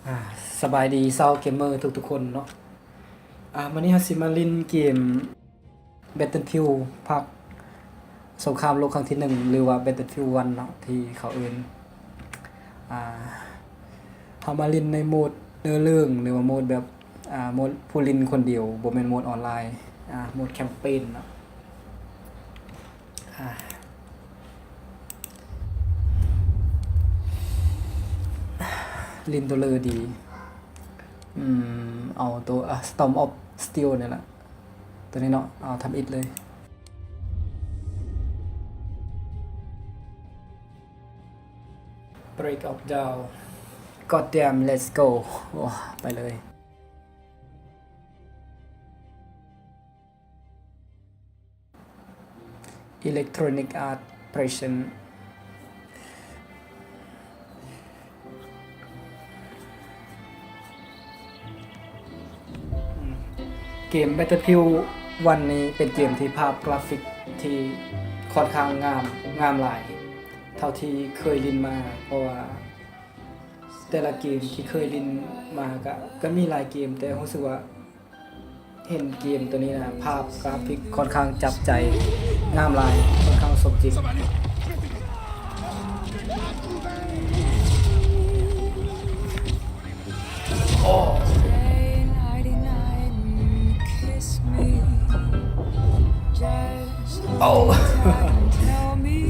อ่าสบายดีเซาเกมเมอร์ทุกๆคนเนาะวันนี้เราสิมาเล่นเกม Battlefield ภาคสงครามโลกครั้งที่1หรือว่า Battlefield 1เนาะที่เขาเอิ้นเรามาเล่นในโหมดเนื้อเรื่องหรือว่าโหมดแบบโหมดผู้เล่นคนเดียวบ่แม่นโหมดออนไลน์โหมดแคมเปญเนาะเล่นตัวเลอดีเอาตัว Storm of Steel เนี่ยแหละตัวนี้เนาะเอาทำอิฐเลย Break of Dawn Goddamn let's go ไปเลย Electronic Art Presentเกม Battlefield 1 นี้เป็นเกมที่ภาพกราฟิกที่ค่อนข้างงามหลายเท่าที่เคยเล่นมาเพราะว่าแต่ละเกมที่เคยเล่นมาก็มีหลายเกมแต่รู้สึกว่าเห็นเกมตัวนี้นะภาพกราฟิกค่อนข้างจับใจงามหลายค่อนข้างสมจริง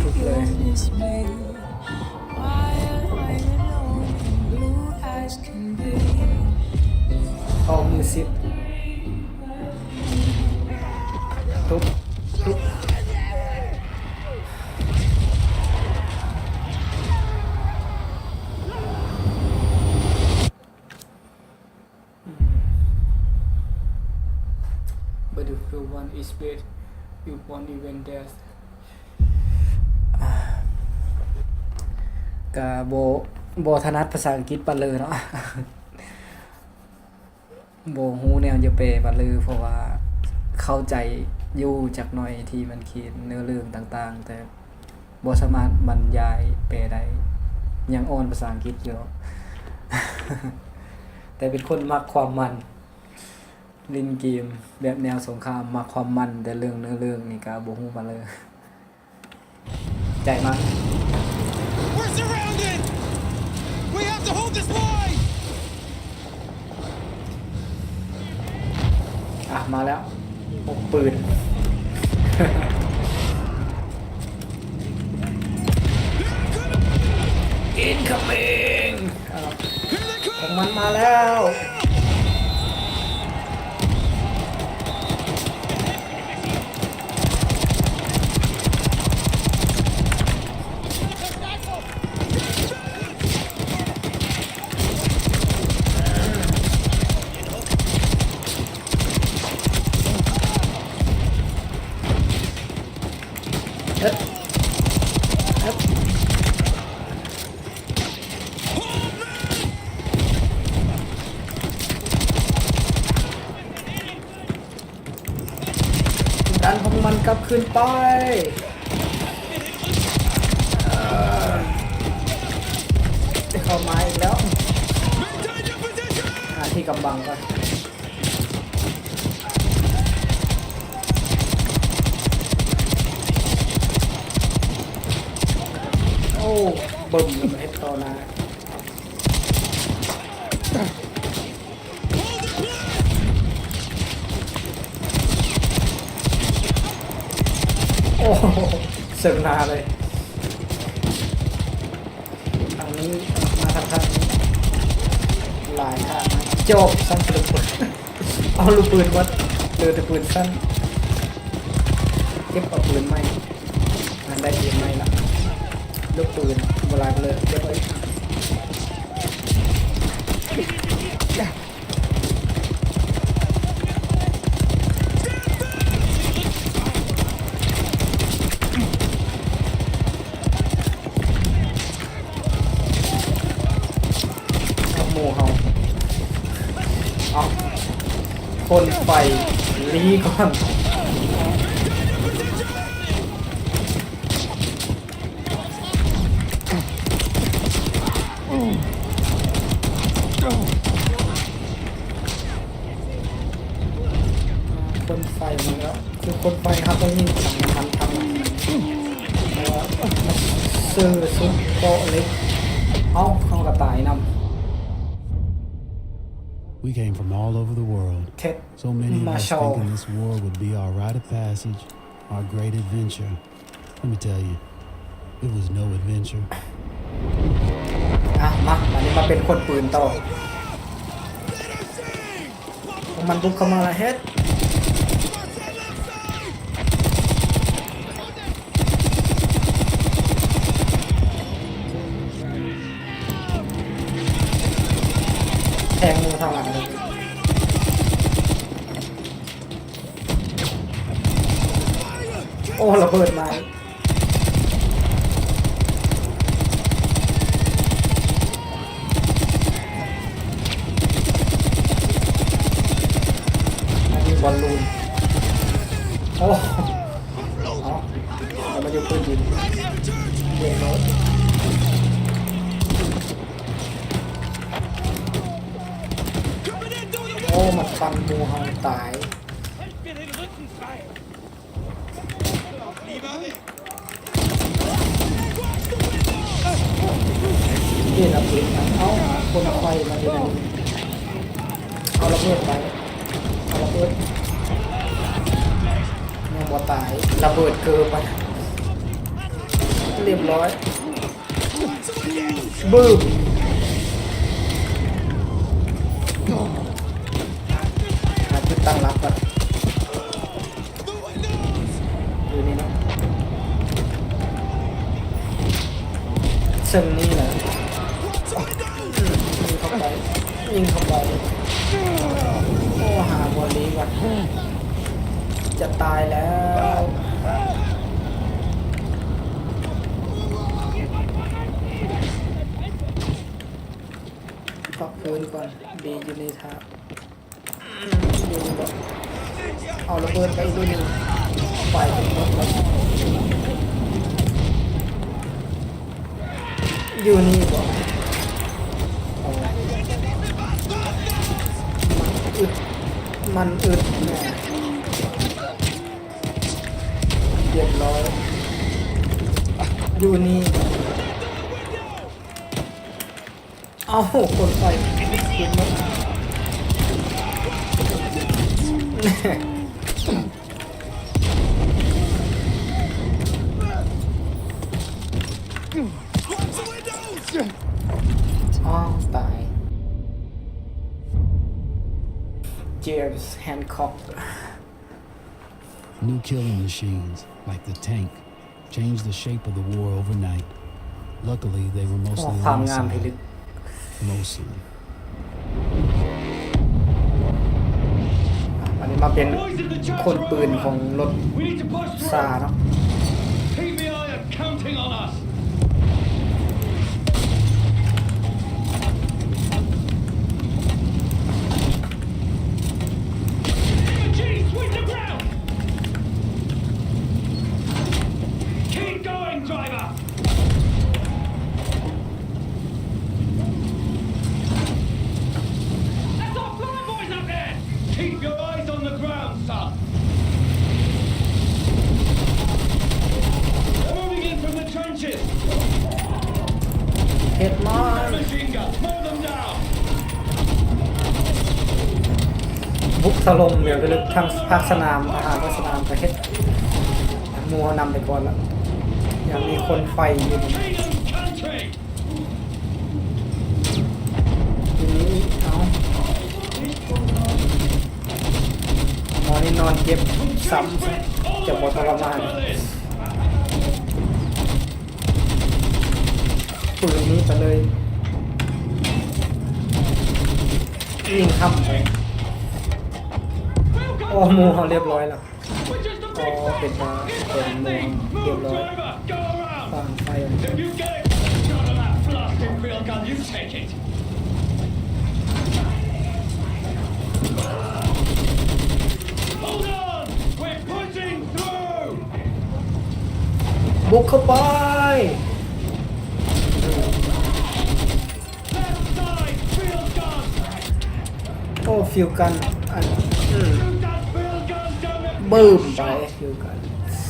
ทุกเลยมือซิปทุบBattlefield 1 is where you won event death กะโบถนัดภาษาอังกฤษปานเลยเนาะโบฮู้แนวจะแปลปานเลยเพราะว่าเข้าใจอยู่จักหน่อยที่มันเขียนเนื้อเรื่องต่างๆแต่บ่สามารถบรรยายแปลได้ยังอ่อนภาษาอังกฤษอยู่ แต่เป็นคนมักความมันเล่นเกมแบบแนวสงครามมักความมันแต่เรื่องเนื้อเรื่องนี่ก็บ่ฮู้ปานเลยใจมาก We're surrounded! We have to hold this line! มาแล้วพกปืน Incoming ของมันมาแล้วดันของมันกลับคืนไปจะเข้ามาอีกแล้วหาที่กำบังก่อนโอ้บึ้มเลยเฮ็ดต่อหน้าโอ้เสิร์ฟนาเลยทางนี้มาทางหลายทางจบสั้นลูกปืนเอาลูกปืนวัดเรือแต่ปืนสั้นเก็บเอาปืนไม่มันได้ปืนไม่ละลูกปืนโบราณเลยเก็บไว้คนไฟลีก่อน Oh. มันก็คือคนไฟครับต้องยิงทำแต่ว่ามันซื้อซุปโตเล็กเขากระต่ายนำ We came from all over the world. เท็ด So many of มา us โชว์ thinking this war would be our rite of passage, our great adventure. Let me tell you, it was no adventure. มาอันนี้มาเป็นคนปืนต่อพวกมันบุกเข้ามาละเฮ็ดแทงมือทางหลังเลยโอ้ระเบิดมาอันนี้บอลลูนโอ้แล้วมันจะปืนยิงเล็งรถโอ้มันฟันมูเฮาตายนี่ระเบิดนะคนไฟมาที่ไหนเอาระเบิดไปเอาระเบิดยังบ่ตายระเบิดเกินไปเรียบร้อยบึ้มจุดตั้งรับก่อนอยู่นี่เนาะซึ่งนี่แหละยิงเข้าไปโอ้หาบอลนี้ก่อนจะตายแล้วปักปืนก่อนดีอยู่ในท่าดูก่อนเอาระเบิดไปด้วยหนึ่งไฟเป็นรถแล้วอยู่นี่ก่อนมันอึดแม่เรียบร้อยอยู่นี่เอาคนไฟขึ้นมาตายเจมส์แฮนค็อก New killing machines, like the tank, changed the shape of the war overnight. Luckily, they were mostly ความ on งาม the พิลึก side. Mostly. อันนี้มาเป็นคนปืนของรถ We need to push ซา through. เนาะ PBI are counting on us. Gee, sweep the ground. Keep going, driver. That's our flying boys up there. Keep your eyes on the ground, son. They're moving in from the trenches. เฮ็ดมา Machine gun, mow them down. บุกถล่มเดี๋ยวไปลึกทางภาคสนามทหารภาคสนามก็เฮ็ดมัวนำไปก่อนแล้วยังมีคนไฟอยู่ Freedom country. ทีนี้เอาหมอนี่นอนเจ็บซ้ำจะหมดทรมานปืนนี้ไปเลยยิงทำไปโอ้มูเขาเรียบร้อยแล้ว We're just a อ๋อ big เป็นมาเป็นมูเรียบ move, ร้อย driver. Go around. ฟังไฟ If you get a shot of that blasting field gun, you take it. Hold on. We're pushing through. บุกเข้าไป Left side, field gun. โอ้ฟิวกันอัน Shoot that field gun, damn it. บึ้มไปอยู่กัน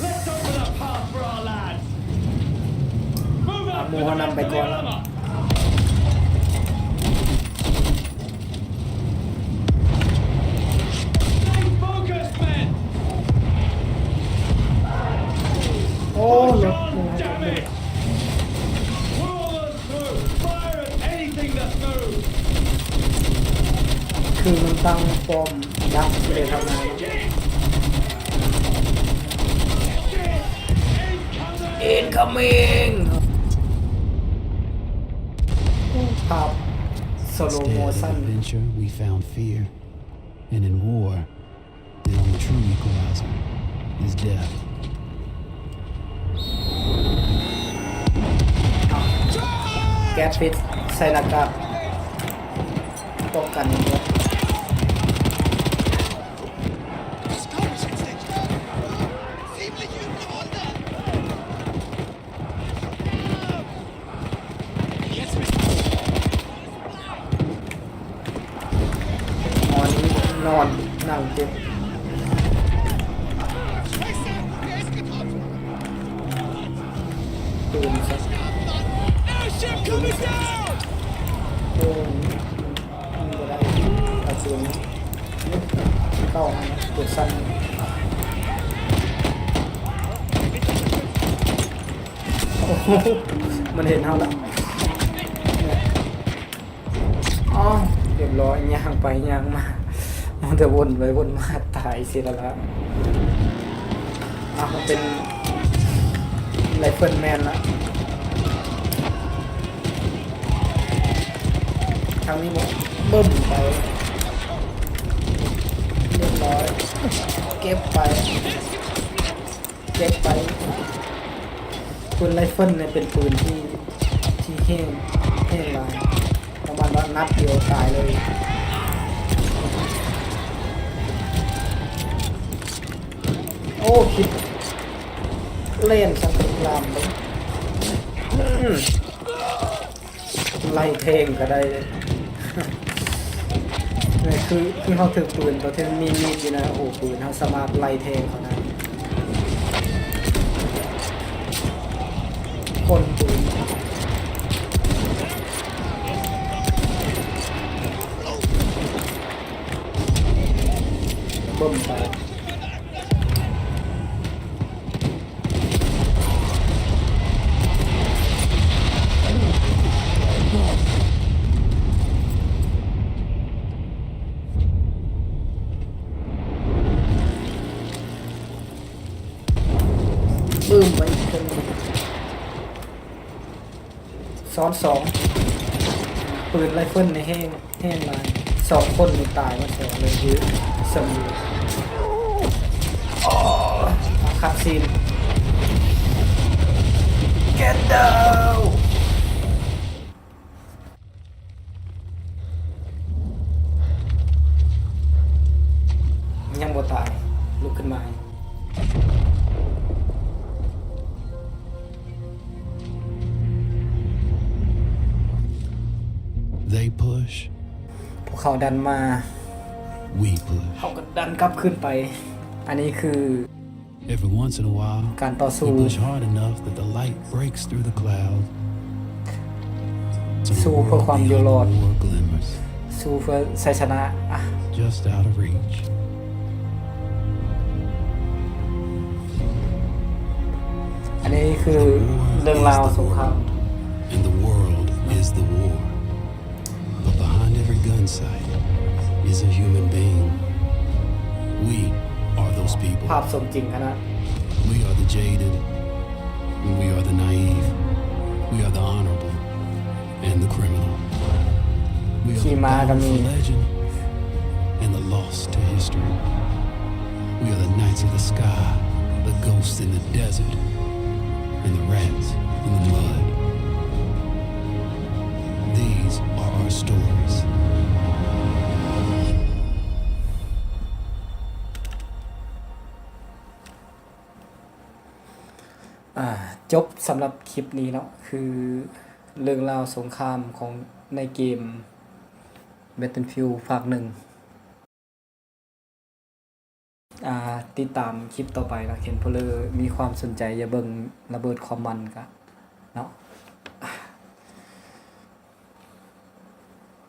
Let's open a path for our lads. Move up Mua with the năm rest bài of the con lắm. armor. Stay focused, men. โอ้รถ God damn it. Pull us through. Fire at anything that's moved. คือมันตั้งปอมดักเลยทำงาน incoming ภาพสโล Instead โม of ชั่น adventure, we found fear. And in war, the only true equalizer is death. แก๊สพิษใส่หน้ากากป้องกันด้วย Scottish instinct. Ziemlich üble Runde. Jetzt bist du. หมอนี้นอนนั่งเจ็บ Scheiße, wer ist getroffen? ปืนสัก Airship coming down! โอ้ยมันจะได้กระสุนเข้ามาปืนสั้นโอ้โหมันเห็นเท่าแล้วเนี่ยอ๋อเรียบร้อยย่างไปย่างมามันจะวนไปวนมาตายเสียแล้วมันเป็นไรเฟิลแมนละทางนี้บอกบึ้มไปเรียบร้อยเก็บไปปืนไรเฟิลเนี่ยเป็นปืนที่แห้งลายประมาณว่านัดเดียวตายเลยโอ้คิดเล่นสังครามเลยไล่เทงก็ได้เลยเนี่ยคือเขาถือปืนตัวที่มีมีดอยู่นะโอ้ปืนเขาสามารถไล่เทงเขาได้คนปืนบึ้มไปบึ้มไปอีกคนหนึ่งซ้อนสองปืนไรเฟิลในแห้งลายสองคนในตายมาสองเลยยื้อสมูคัดซีน get down ยังบ่ตายลุกขึ้นมา They push, พวกเขาดันมา we push. เขาก็ดันกลับขึ้นไป อันนี้คือ Every once in a while, การต่อ we สู้ push hard enough that the light breaks through the cloud. So the สู้เพื่อ world ความอยู่รอด beyond war glimmers, สู้เพื่อชัยชนะอ่ะ just out of reach. อันนี้คือเรื่องราวสงคราม And the world is the war. But behind every gun sight is a human being. We are those people. ภาพสมจริงขนาด We are the jaded. We are the naive. We are the honorable and the criminal. We are the bound for legend and the lost to history. We are the knights of the sky, the ghosts in the desert, and the rats in the mud. These are our stories. จบสำหรับคลิปนี้เนาะคือเรื่องราวสงครามของในเกม Battlefield ภาคหนึ่ง ติดตามคลิปต่อไปนะเห็นเพนเลอมีความสนใจอย่าเบิ่งระเบิดความมันกะเนาะ